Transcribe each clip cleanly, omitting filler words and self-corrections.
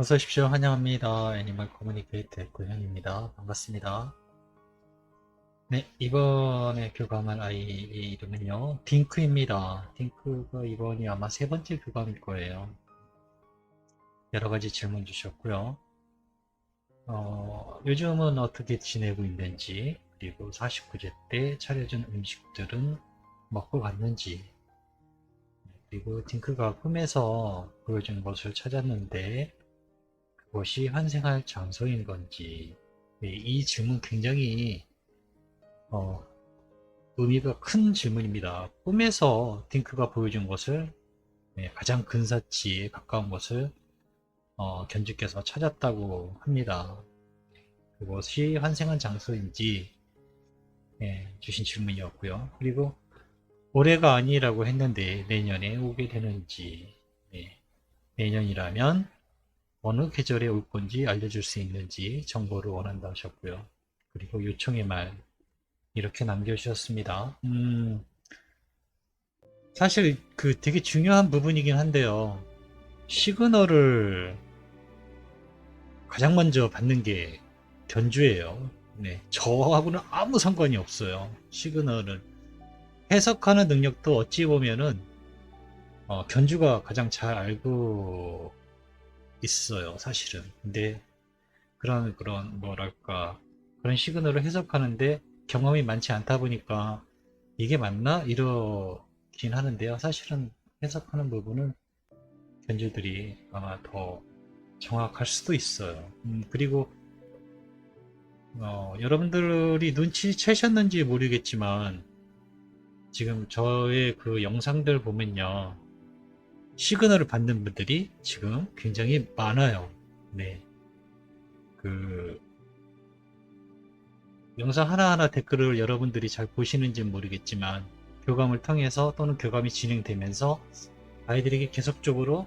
어서 오십시오. 환영합니다. 애니멀 커뮤니케이터 고현입니다. 반갑습니다. 네, 이번에 교감할 아이 이름은요, 딩크입니다. 딩크가 이번이 아마 세 번째 교감일 거예요. 여러 가지 질문 주셨고요. 요즘은 어떻게 지내고 있는지, 그리고 49제 때 차려준 음식들은 먹고 갔는지, 그리고 딩크가 꿈에서 보여준 것을 찾았는데, 그것이 환생할 장소인 건지, 네, 이 질문 굉장히 어, 의미가 큰 질문입니다. 꿈에서 딩크가 보여준 것을 네, 가장 근사치에 가까운 것을 견주께서 찾았다고 합니다. 그것이 환생한 장소인지 주신 질문이었고요. 그리고 올해가 아니라고 했는데 내년에 오게 되는지, 내년이라면 어느 계절에 올 건지 알려줄 수 있는지 정보를 원한다 하셨고요. 그리고 요청의 말 이렇게 남겨주셨습니다. 사실 그 되게 중요한 부분이긴 한데요. 시그널을 가장 먼저 받는 게 견주예요. 네, 저하고는 아무 상관이 없어요. 시그널은 해석하는 능력도 어찌 보면은 견주가 가장 잘 알고 있어요, 사실은. 근데 그런 뭐랄까 그런 시그널을 해석하는데 경험이 많지 않다 보니까 이게 맞나 이러긴 하는데요. 사실은 해석하는 부분은 견주들이 아마 더 정확할 수도 있어요. 그리고 여러분들이 눈치채셨는지 모르겠지만 지금 저의 그 영상들 보면요. 시그널을 받는 분들이 지금 굉장히 많아요. 네. 그 영상 하나하나 댓글을 여러분들이 잘 보시는지 모르겠지만 교감을 통해서 또는 교감이 진행되면서 아이들에게 계속적으로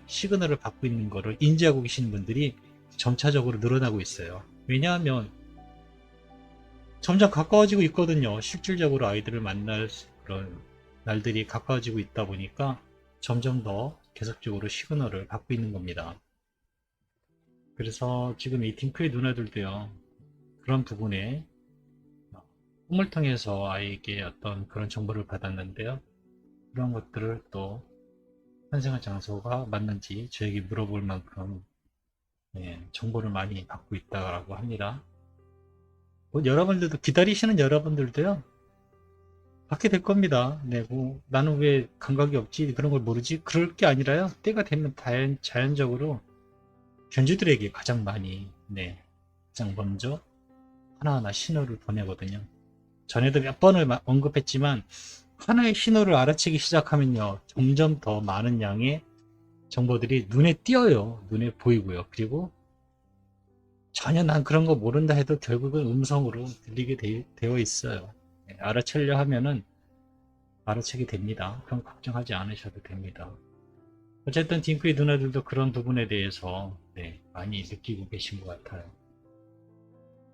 시그널을 받고 있는 것을 인지하고 계시는 분들이 점차적으로 늘어나고 있어요. 왜냐하면 점점 가까워지고 있거든요. 실질적으로 아이들을 만날 그런 날들이 가까워지고 있다 보니까 점점 더 계속적으로 시그널을 받고 있는 겁니다. 그래서 지금 이 딩크의 누나들도요. 그런 부분에 꿈을 통해서 아이에게 어떤 그런 정보를 받았는데요. 그런 것들을 또 환생의 장소가 맞는지 저에게 물어볼 만큼 정보를 많이 받고 있다고 합니다. 뭐 여러분들도 기다리시는 여러분들도요. 받게 될 겁니다. 네, 뭐 나는 왜 감각이 없지 그런 걸 모르지 그럴 게 아니라요. 때가 되면 자연적으로 견주들에게 가장 많이 가장 먼저 하나하나 신호를 보내거든요. 전에도 몇 번을 언급했지만 하나의 신호를 알아채기 시작하면요. 점점 더 많은 양의 정보들이 눈에 띄어요. 눈에 보이고요. 그리고 전혀 난 그런 거 모른다 해도 결국은 음성으로 들리게 되어 있어요. 알아채려 하면은 알아채게 됩니다. 그럼 걱정하지 않으셔도 됩니다. 어쨌든 딩크의 누나들도 그런 부분에 대해서 많이 느끼고 계신 것 같아요.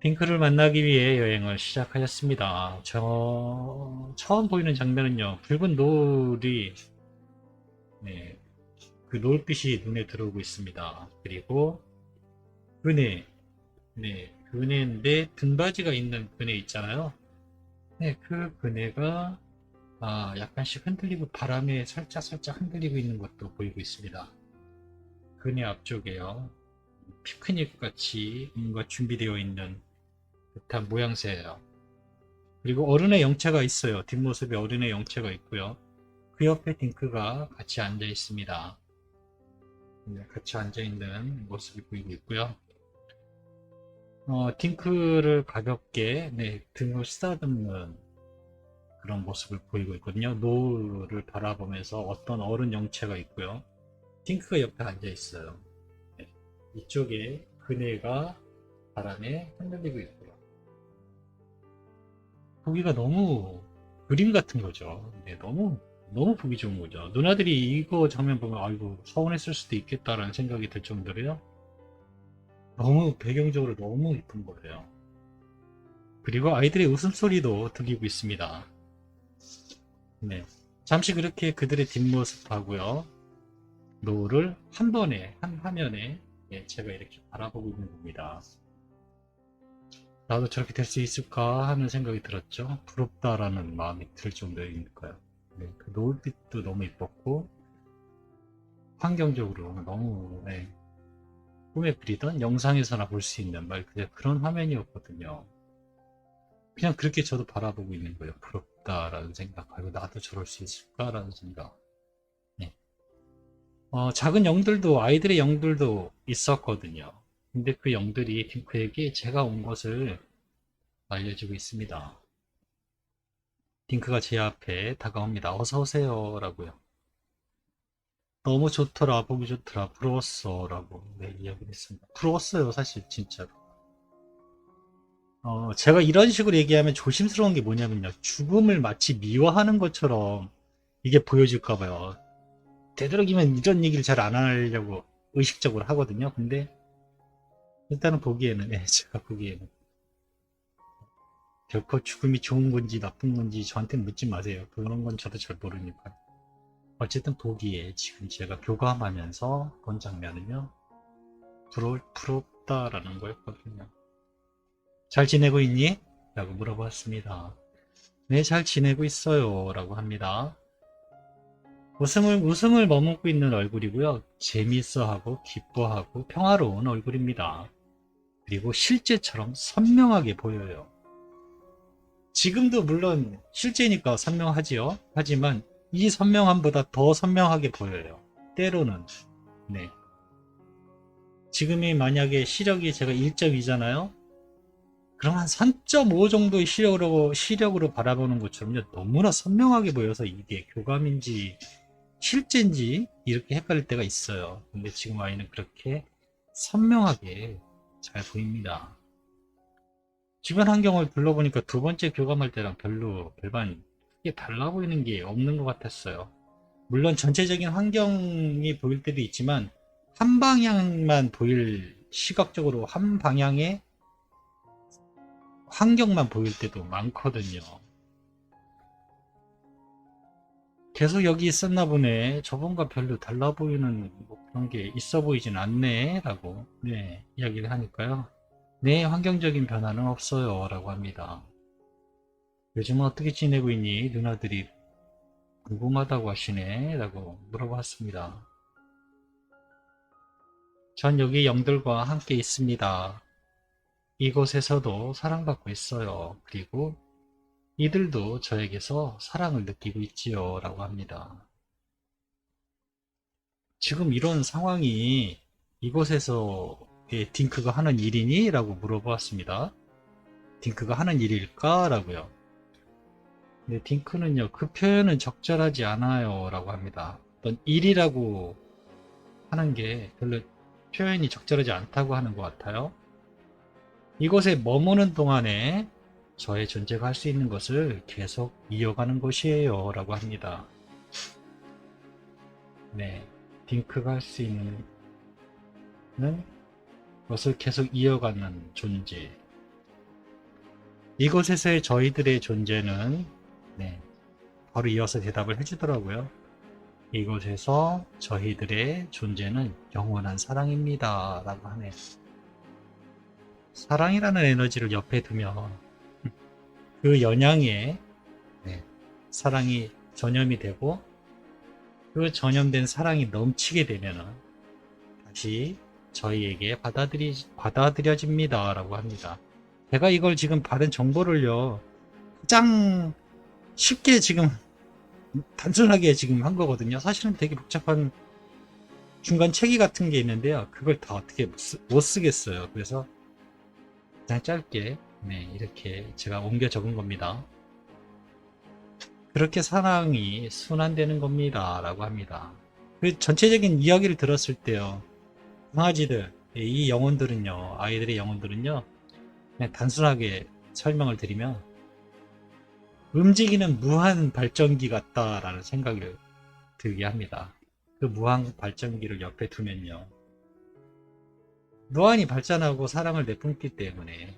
딩크를 만나기 위해 여행을 시작하였습니다. 처음 보이는 장면은요. 붉은 노을이 네, 그 노을빛이 눈에 들어오고 있습니다. 그리고 그네, 그네인데 등받이가 있는 그네 있잖아요. 네, 그 그네가 약간씩 흔들리고 바람에 살짝 흔들리고 있는 것도 보이고 있습니다. 그네 앞쪽에요. 피크닉 같이 뭔가 준비되어 있는 듯한 모양새예요. 그리고 어른의 영체가 있어요. 뒷모습에 어른의 영체가 있고요. 그 옆에 딩크가 같이 앉아 있습니다. 같이 앉아 있는 모습이 보이고 있고요. 딩크를 가볍게 등을 쓰다듬는 그런 모습을 보이고 있거든요. 노을을 바라보면서 어떤 어른 영체가 있고요. 딩크가 옆에 앉아 있어요. 이쪽에 그네가 바람에 흔들리고 있고요. 보기가 너무 그림 같은 거죠. 너무 보기 좋은 거죠. 누나들이 이거 장면 보면 아이고 서운했을 수도 있겠다라는 생각이 들 정도로요. 너무 배경적으로 너무 이쁜 거예요. 그리고 아이들의 웃음소리도 들리고 있습니다. 네. 잠시 그렇게 그들의 뒷모습하고요. 노을을 한 번에 한 화면에 예, 제가 이렇게 바라보고 있는 겁니다. 나도 저렇게 될 수 있을까 하는 생각이 들었죠. 부럽다라는 마음이 들 정도니까요. 네, 그 노을빛도 너무 이뻤고 환경적으로 너무 꿈에 그리던 영상에서나 볼 수 있는 말 그대로 그런 화면이었거든요. 그냥 그렇게 저도 바라보고 있는 거예요. 부럽다라는 생각, 그리고 나도 저럴 수 있을까라는 생각. 네. 작은 영들도 아이들의 영들도 있었거든요. 근데 그 영들이 딩크에게 제가 온 것을 알려주고 있습니다. 딩크가 제 앞에 다가옵니다. 어서 오세요 라고요. 너무 좋더라, 보기 좋더라, 부러웠어 라고 이야기를 했습니다. 부러웠어요, 사실 진짜로. 제가 이런 식으로 얘기하면 조심스러운 게 뭐냐면요, 죽음을 마치 미워하는 것처럼 이게 보여질까 봐요. 되도록이면 이런 얘기를 잘 안 하려고 의식적으로 하거든요. 근데 일단은 보기에는 제가 보기에는 결코 죽음이 좋은 건지 나쁜 건지 저한테 묻지 마세요. 그런 건 저도 잘 모르니까. 어쨌든 보기에 지금 제가 교감하면서 본 장면은요, 부럽다라는 거였거든요. 잘 지내고 있니? 라고 물어봤습니다. 네, 잘 지내고 있어요. 라고 합니다. 웃음을 머금고 있는 얼굴이고요. 재미있어하고 기뻐하고 평화로운 얼굴입니다. 그리고 실제처럼 선명하게 보여요. 지금도 물론 실제니까 선명하지요. 하지만 이 선명함보다 더 선명하게 보여요. 때로는. 네. 지금이 만약에 시력이 제가 1.2잖아요. 그럼 한 3.5 정도의 시력으로 바라보는 것처럼요. 너무나 선명하게 보여서 이게 교감인지 실제인지 이렇게 헷갈릴 때가 있어요. 근데 지금 아이는 그렇게 선명하게 잘 보입니다. 주변 환경을 둘러보니까 두 번째 교감할 때랑 별반 크게 달라 보이는 게 없는 것 같았어요. 물론 전체적인 환경이 보일 때도 있지만 한 방향만 보일, 시각적으로 한 방향의 환경만 보일 때도 많거든요. 계속 여기 있었나 보네. 저번과 별로 달라 보이는 뭐 그런 게 있어 보이진 않네 라고 이야기를 하니까요. 네, 환경적인 변화는 없어요 라고 합니다. 요즘은 어떻게 지내고 있니? 누나들이 궁금하다고 하시네 라고 물어봤습니다. 전 여기 영들과 함께 있습니다. 이곳에서도 사랑받고 있어요. 그리고 이들도 저에게서 사랑을 느끼고 있지요 라고 합니다. 지금 이런 상황이 이곳에서 딩크가 하는 일이니? 라고 물어보았습니다. 딩크가 하는 일일까? 라고요. 근데 딩크는요, 그 표현은 적절하지 않아요 라고 합니다. 어떤 일이라고 하는 게 별로 표현이 적절하지 않다고 하는 것 같아요. 이곳에 머무는 동안에 저의 존재가 할 수 있는 것을 계속 이어가는 것이에요 라고 합니다. 네, 딩크가 할 수 있는 것을 계속 이어가는 존재. 이곳에서의 저희들의 존재는 바로 이어서 대답을 해주더라고요. 이곳에서 저희들의 존재는 영원한 사랑입니다 라고 하네요. 사랑이라는 에너지를 옆에 두면 그 영향에 사랑이 전염이 되고 그 전염된 사랑이 넘치게 되면 다시 저희에게 받아들여집니다 라고 합니다. 제가 이걸 지금 받은 정보를요, 가장 쉽게 지금 단순하게 지금 한 거거든요. 사실은 되게 복잡한 중간 체계 같은 게 있는데요. 그걸 다 어떻게 못 쓰겠어요. 그래서 그냥 짧게 이렇게 제가 옮겨 적은 겁니다. 그렇게 사랑이 순환되는 겁니다 라고 합니다. 그 전체적인 이야기를 들었을 때요, 강아지들, 이 영혼들은요, 아이들의 영혼들은요, 그냥 단순하게 설명을 드리면 움직이는 무한 발전기 같다라는 생각을 들게 합니다. 그 무한 발전기를 옆에 두면요, 무한히 발전하고 사랑을 내뿜기 때문에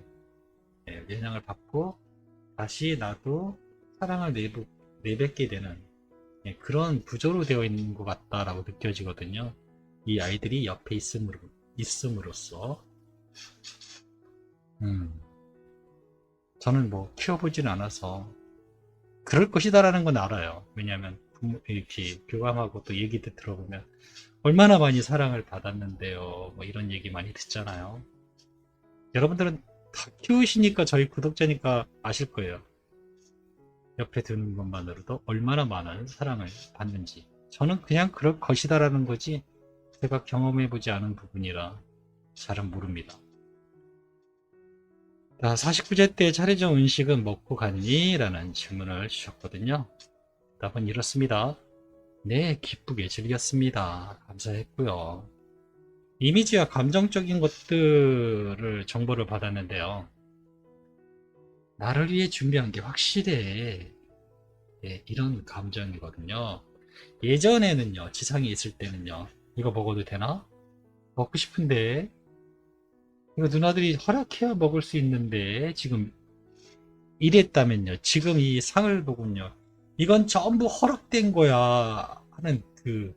영향을 받고 다시 나도 사랑을 내뱉게 되는 그런 구조로 되어 있는 것 같다라고 느껴지거든요. 이 아이들이 옆에 있음으로. 있음으로써 저는 뭐 키워보진 않아서 그럴 것이다라는 건 알아요. 왜냐하면 이렇게 교감하고 또 얘기도 들어보면 얼마나 많이 사랑을 받았는데요. 뭐 이런 얘기 많이 듣잖아요. 여러분들은 다 키우시니까 저희 구독자니까 아실 거예요. 옆에 두는 것만으로도 얼마나 많은 사랑을 받는지. 저는 그냥 그럴 것이다라는 거지 제가 경험해보지 않은 부분이라 잘은 모릅니다. 49제 때 차례정 음식은 먹고 갔니? 라는 질문을 주셨거든요. 답은 이렇습니다. 네, 기쁘게 즐겼습니다. 감사했고요. 이미지와 감정적인 것들을 정보를 받았는데요. 나를 위해 준비한 게 확실해. 네, 이런 감정이거든요. 예전에는요, 지상에 있을 때는요, 이거 먹어도 되나? 먹고 싶은데, 이거 누나들이 허락해야 먹을 수 있는데, 지금 이랬다면요, 지금 이 상을 보군요, 이건 전부 허락된 거야 하는 그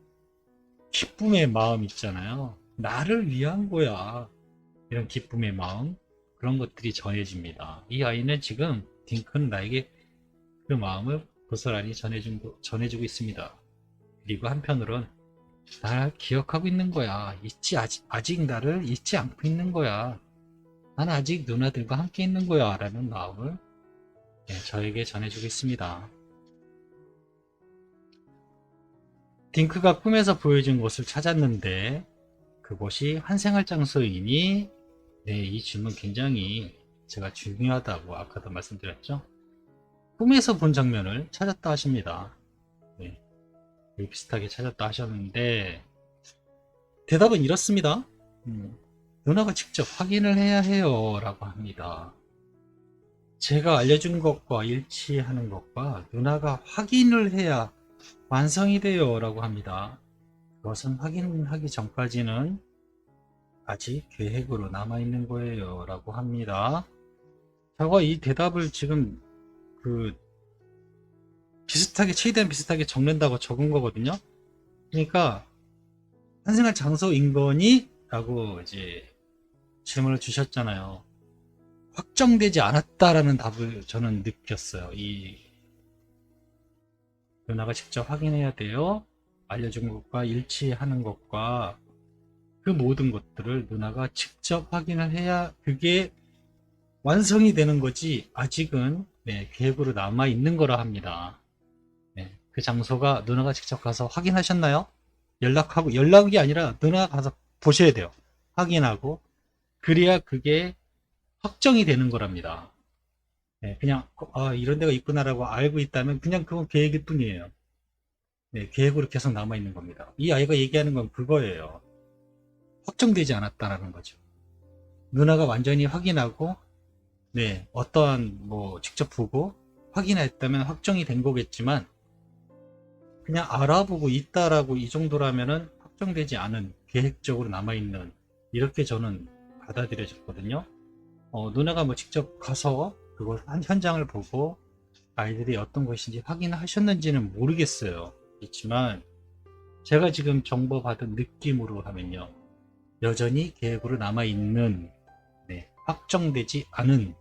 기쁨의 마음 있잖아요. 나를 위한 거야. 이런 기쁨의 마음, 그런 것들이 전해집니다. 이 아이는 지금, 딩크는 나에게 그 마음을 고스란히 전해주고 있습니다. 그리고 한편으론 날 기억하고 있는 거야. 아직 나를 잊지 않고 있는 거야. 난 아직 누나들과 함께 있는 거야. 라는 마음을 저에게 전해주고 있습니다. 딩크가 꿈에서 보여준 곳을 찾았는데 그곳이 환생할 장소이니, 네, 이 질문 굉장히 제가 중요하다고 아까도 말씀드렸죠. 꿈에서 본 장면을 찾았다 하십니다. 네, 비슷하게 찾았다 하셨는데 대답은 이렇습니다. 누나가 직접 확인을 해야 해요 라고 합니다. 제가 알려준 것과 일치하는 것과 누나가 확인을 해야 완성이 돼요 라고 합니다. 그것은 확인하기 전까지는 아직 계획으로 남아있는 거예요 라고 합니다. 제가 이 대답을 지금 비슷하게, 최대한 비슷하게 적는다고 적은 거거든요. 그러니까 환생할 장소인 거니? 라고 이제 질문을 주셨잖아요. 확정되지 않았다라는 답을 저는 느꼈어요. 이 누나가 직접 확인해야 돼요. 알려준 것과 일치하는 것과 그 모든 것들을 누나가 직접 확인을 해야 그게 완성이 되는 거지, 아직은 계획으로 남아 있는 거라 합니다. 그 장소가 누나가 직접 가서 확인하셨나요? 연락이 아니라 누나가 가서 보셔야 돼요. 확인하고 그래야 그게 확정이 되는 거랍니다. 그냥 이런 데가 있구나라고 알고 있다면 그냥 그건 계획일 뿐이에요. 계획으로 계속 남아 있는 겁니다. 이 아이가 얘기하는 건 그거예요. 확정되지 않았다라는 거죠. 누나가 완전히 확인하고 어떠한 뭐 직접 보고 확인했다면 확정이 된 거겠지만 그냥 알아보고 있다라고 이 정도라면은 확정되지 않은, 계획적으로 남아있는, 이렇게 저는 받아들여졌거든요. 누나가 뭐 직접 가서 그걸 현장을 보고 아이들이 어떤 것인지 확인하셨는지는 모르겠어요. 그렇지만 제가 지금 정보 받은 느낌으로 하면요, 여전히 계획으로 남아있는, 확정되지 않은,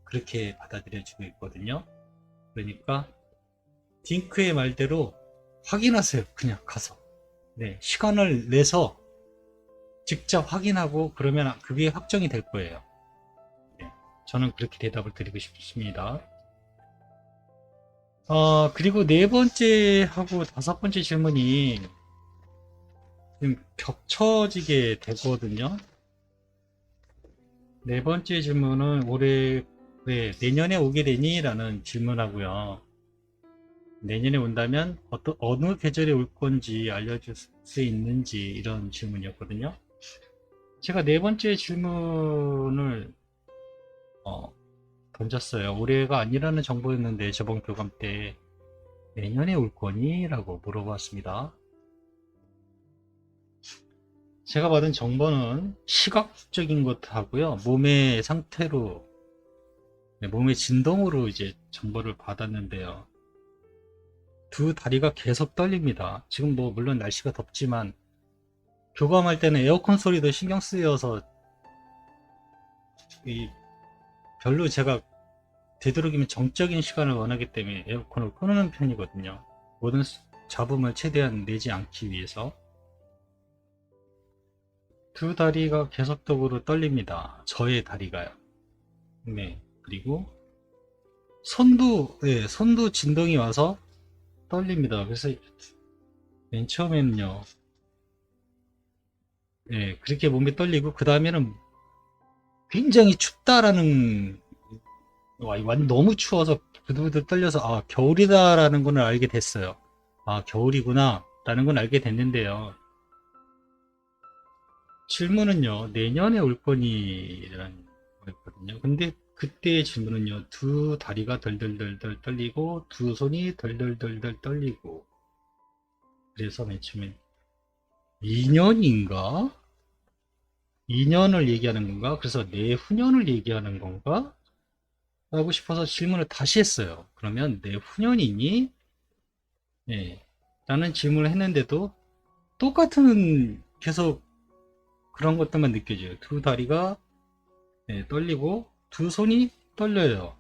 그렇게 받아들여지고 있거든요. 그러니까 딩크의 말대로 확인하세요. 그냥 가서 시간을 내서 직접 확인하고 그러면 그게 확정이 될 거예요. 저는 그렇게 대답을 드리고 싶습니다. 그리고 네 번째 하고 다섯 번째 질문이 지금 겹쳐지게 되거든요. 네 번째 질문은 내년에 오게 되니? 라는 질문하고요. 내년에 온다면 어느 계절에 올 건지 알려줄 수 있는지, 이런 질문이었거든요. 제가 네 번째 질문을 던졌어요. 올해가 아니라는 정보였는데 저번 교감 때 내년에 올 거니? 라고 물어봤습니다. 제가 받은 정보는 시각적인 것하고요, 몸의 상태로, 몸의 진동으로 이제 정보를 받았는데요. 두 다리가 계속 떨립니다. 지금 뭐 물론 날씨가 덥지만 교감할 때는 에어컨 소리도 신경 쓰여서 이 별로 제가 되도록이면 정적인 시간을 원하기 때문에 에어컨을 끄는 편이거든요. 모든 잡음을 최대한 내지 않기 위해서. 두 다리가 계속적으로 떨립니다. 저의 다리가요. 네. 그리고 손도, 네, 손도 진동이 와서 떨립니다. 그래서 맨 처음에는요, 네, 그렇게 몸이 떨리고, 그 다음에는 굉장히 춥다라는, 너무 추워서 부들부들 떨려서, 아, 겨울이다라는 걸 알게 됐어요. 아, 겨울이구나, 라는 건 알게 됐는데요. 질문은요, 내년에 올 거니라는 거였거든요. 근데 그때의 질문은요, 두 다리가 덜덜덜덜 떨리고, 두 손이 덜덜덜덜 떨리고, 그래서 맨 처음에 2년인가? 2년을 얘기하는 건가? 그래서 내후년을 얘기하는 건가? 하고 싶어서 질문을 다시 했어요. 그러면 내후년이니? 예. 라는 질문을 했는데도 똑같은 계속 그런 것들만 느껴져요. 두 다리가 떨리고 두 손이 떨려요.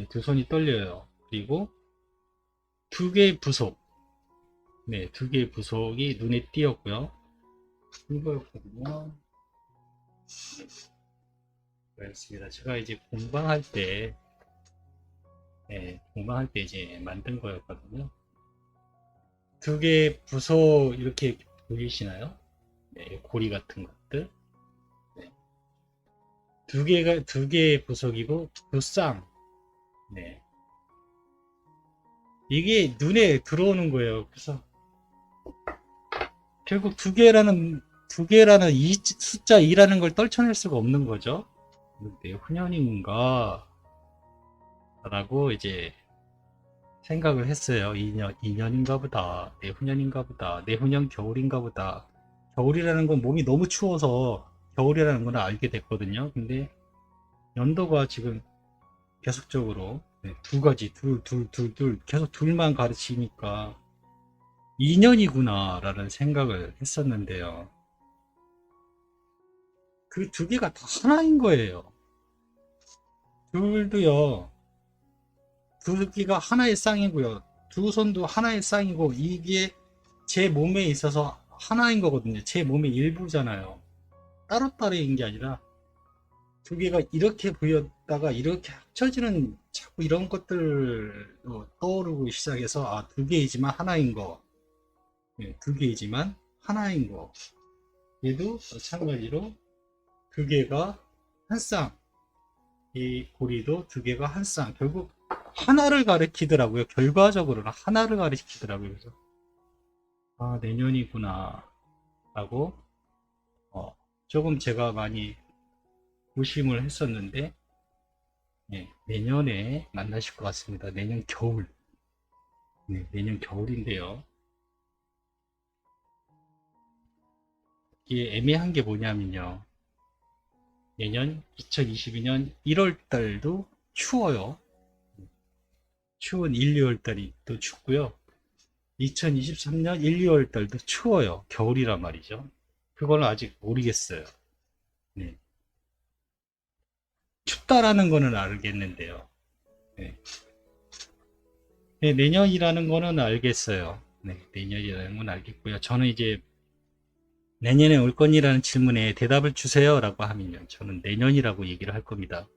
두 손이 떨려요. 그리고 두 개의 부속, 두 개의 부속이 눈에 띄었고요. 이거였거든요. 그렇습니다. 제가 이제 공방할 때 이제 만든 거였거든요. 두 개의 부속 이렇게 보이시나요? 네, 고리 같은 것들. 네. 두 개의 부속이고 두 쌍. 네. 이게 눈에 들어오는 거예요. 그래서 결국 두 개라는 숫자 2라는 걸 떨쳐낼 수가 없는 거죠. 내후년인가 라고 이제 생각을 했어요. 2년인가 보다. 내후년인가 보다. 내후년 겨울인가 보다. 겨울이라는 건 몸이 너무 추워서 겨울이라는 걸 알게 됐거든요. 근데 연도가 지금 계속적으로 두 가지, 계속 둘만 가르치니까 2년이구나 라는 생각을 했었는데요. 그 두 개가 다 하나인 거예요. 둘도요, 두 개가 하나의 쌍이고요. 두 손도 하나의 쌍이고, 이게 제 몸에 있어서 하나인 거거든요. 제 몸의 일부잖아요. 따로따로인 게 아니라 두 개가 이렇게 보였다가 이렇게 합쳐지는 자꾸 이런 것들 떠오르고 시작해서 아, 두 개이지만 하나인 거. 두 개이지만 하나인 거. 얘도 마찬가지로 두 개가 한 쌍. 이 고리도 두 개가 한 쌍. 결국 하나를 가리키더라고요. 결과적으로는 하나를 가리키더라고요. 그래서 아, 내년이구나 라고 조금 제가 많이 무심을 했었는데 내년에 만나실 것 같습니다. 내년 겨울. 내년 겨울인데요. 이게 애매한 게 뭐냐면요. 내년 2022년 1월 달도 추워요. 추운 1, 2월 달이 또 춥고요. 2023년 1, 2월 달도 추워요. 겨울이란 말이죠. 그걸 아직 모르겠어요. 네. 춥다라는 거는 알겠는데요. 네. 네, 내년이라는 거는 알겠어요. 네, 내년이라는 건 알겠고요. 저는 이제 내년에 올 거니라는 질문에 대답을 주세요 라고 하면요. 저는 내년이라고 얘기를 할 겁니다.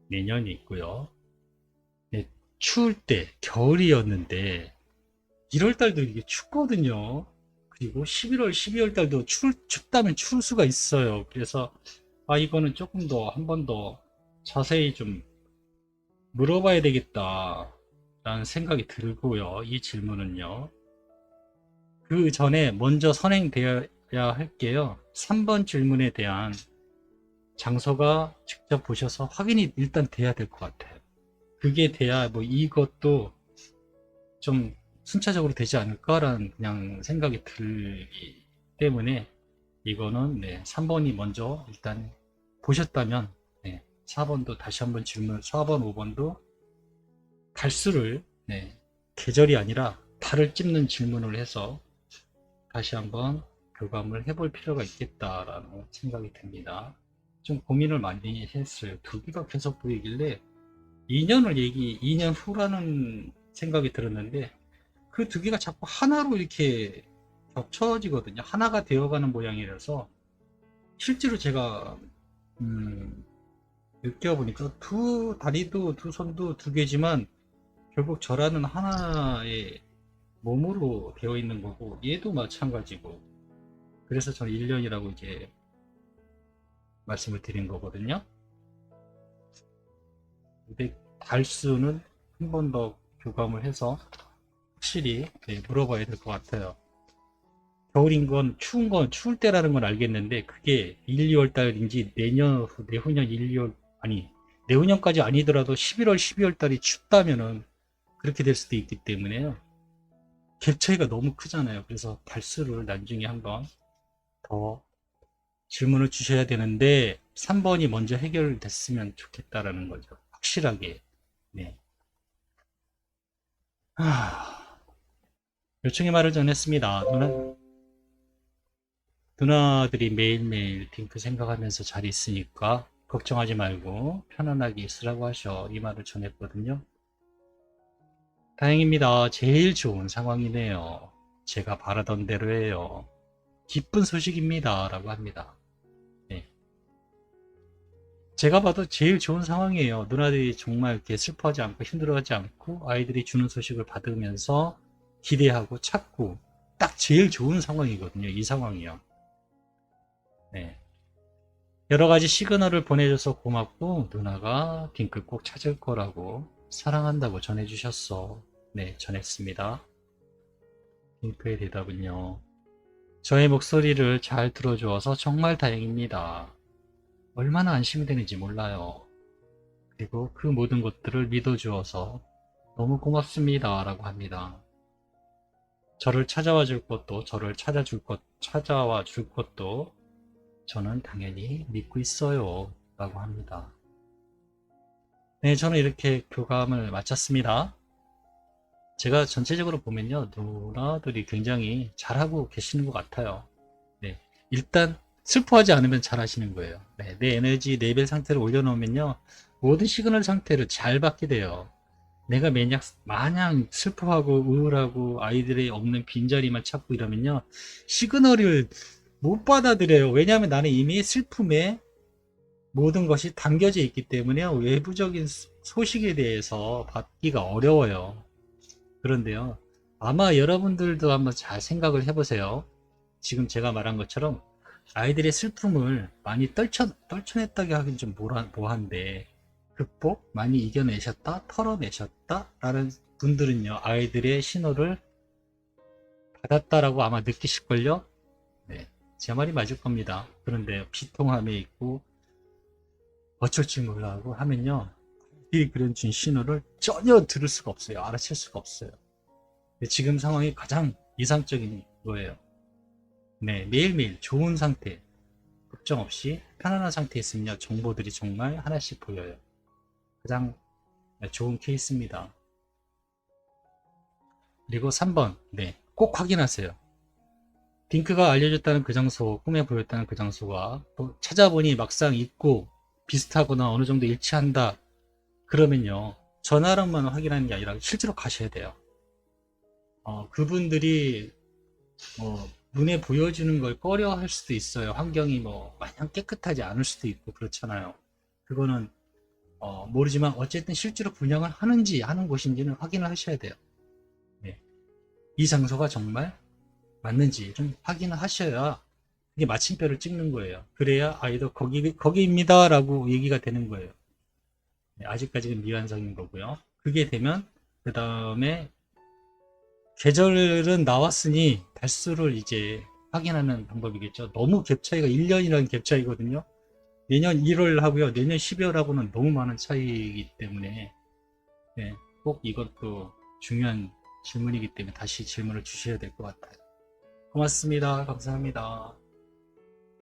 내년이 있고요. 네, 추울 때, 겨울이었는데, 1월 달도 이게 춥거든요. 그리고 11월, 12월 달도 춥다면 추울 수가 있어요. 그래서, 아, 이거는 조금 더, 한 번 더 자세히 좀 물어봐야 되겠다. 라는 생각이 들고요. 이 질문은요. 그 전에 먼저 선행되어야 할게요. 3번 질문에 대한 장소가 직접 보셔서 확인이 일단 돼야 될 것 같아요. 그게 돼야 뭐 이것도 좀 순차적으로 되지 않을까라는 그냥 생각이 들기 때문에 이거는 3번이 먼저 일단 보셨다면 4번도 다시 한번 질문, 4번, 5번도 달수를 계절이 아니라 달을 찝는 질문을 해서 다시 한번 교감을 해볼 필요가 있겠다라는 생각이 듭니다. 좀 고민을 많이 했어요. 두 개가 계속 보이길래 2년 후라는 생각이 들었는데 그 두 개가 자꾸 하나로 이렇게 겹쳐지거든요. 하나가 되어가는 모양이라서 실제로 제가 느껴보니까 두 다리도 두 손도 두 개지만 결국 저라는 하나의 몸으로 되어 있는 거고 얘도 마찬가지고 그래서 저는 1년이라고 이제 말씀을 드린 거거든요. 근데 달수는 한 번 더 교감을 해서 확실히 물어봐야 될 것 같아요. 겨울인 건 추울 때라는 건 알겠는데 그게 1, 2월 달인지 내후년 1, 2월 아니 내후년까지 아니더라도 11월, 12월 달이 춥다면은 그렇게 될 수도 있기 때문에요. 갭 차이가 너무 크잖아요. 그래서 달수를 나중에 한번 더 질문을 주셔야 되는데 3번이 먼저 해결됐으면 좋겠다라는 거죠. 확실하게. 네. 요청의 말을 전했습니다. 누나들이 매일매일 핑크 생각하면서 잘 있으니까 걱정하지 말고 편안하게 있으라고 하셔. 이 말을 전했거든요. 다행입니다. 제일 좋은 상황이네요. 제가 바라던 대로 해요. 기쁜 소식입니다. 라고 합니다. 네. 제가 봐도 제일 좋은 상황이에요. 누나들이 정말 이렇게 슬퍼하지 않고 힘들어하지 않고 아이들이 주는 소식을 받으면서 기대하고 찾고 딱 제일 좋은 상황이거든요. 이 상황이요. 네. 여러 가지 시그널을 보내줘서 고맙고 누나가 핑크 꼭 찾을 거라고 사랑한다고 전해주셨어. 네, 전했습니다. 핑크의 대답은요. 저의 목소리를 잘 들어주어서 정말 다행입니다. 얼마나 안심이 되는지 몰라요. 그리고 그 모든 것들을 믿어주어서 너무 고맙습니다. 라고 합니다. 저를 찾아와 줄 것도, 찾아와 줄 것도 저는 당연히 믿고 있어요. 라고 합니다. 네, 저는 이렇게 교감을 마쳤습니다. 제가 전체적으로 보면요, 누나들이 굉장히 잘하고 계시는 것 같아요. 네, 일단 슬퍼하지 않으면 잘하시는 거예요. 네, 내 에너지 레벨 상태를 올려놓으면요, 모든 시그널 상태를 잘 받게 돼요. 내가 마냥 슬퍼하고 우울하고 아이들이 없는 빈자리만 찾고 이러면요, 시그널을 못 받아들여요. 왜냐하면 나는 이미 슬픔에 모든 것이 담겨져 있기 때문에 외부적인 소식에 대해서 받기가 어려워요. 그런데요, 아마 여러분들도 한번 잘 생각을 해보세요. 지금 제가 말한 것처럼 아이들의 슬픔을 많이 떨쳐냈다고 하긴 좀 뭐한데, 극복 많이 이겨내셨다, 털어내셨다 라는 분들은요, 아이들의 신호를 받았다라고 아마 느끼실걸요. 네, 제 말이 맞을 겁니다. 그런데 비통함에 있고 어쩔 줄 몰라 하고 하면요, 이 그런 준 신호를 전혀 들을 수가 없어요. 알아챌 수가 없어요. 지금 상황이 가장 이상적인 거예요. 네, 매일매일 좋은 상태, 걱정 없이 편안한 상태에 있으면 정보들이 정말 하나씩 보여요. 가장 좋은 케이스입니다. 그리고 3번, 네, 꼭 확인하세요. 딩크가 알려줬다는 그 장소, 꿈에 보였다는 그 장소가 또 찾아보니 막상 있고 비슷하거나 어느 정도 일치한다. 그러면요, 전화로만 확인하는 게 아니라 실제로 가셔야 돼요. 그분들이 눈에 보여주는 걸 꺼려 할 수도 있어요. 환경이 마냥 깨끗하지 않을 수도 있고 그렇잖아요. 그거는 모르지만 어쨌든 실제로 분양을 하는 곳인지는 확인을 하셔야 돼요. 네. 이 장소가 정말 맞는지 좀 확인을 하셔야 이게 마침표를 찍는 거예요. 그래야 아이도 거기입니다 라고 얘기가 되는 거예요. 네, 아직까지는 미완성인 거고요. 그게 되면 그 다음에 계절은 나왔으니 달수를 이제 확인하는 방법이겠죠. 너무 갭 차이가 1년이라는 갭 차이거든요. 내년 1월 하고요. 내년 12월하고는 너무 많은 차이이기 때문에 네, 꼭 이것도 중요한 질문이기 때문에 다시 질문을 주셔야 될 것 같아요. 고맙습니다. 감사합니다.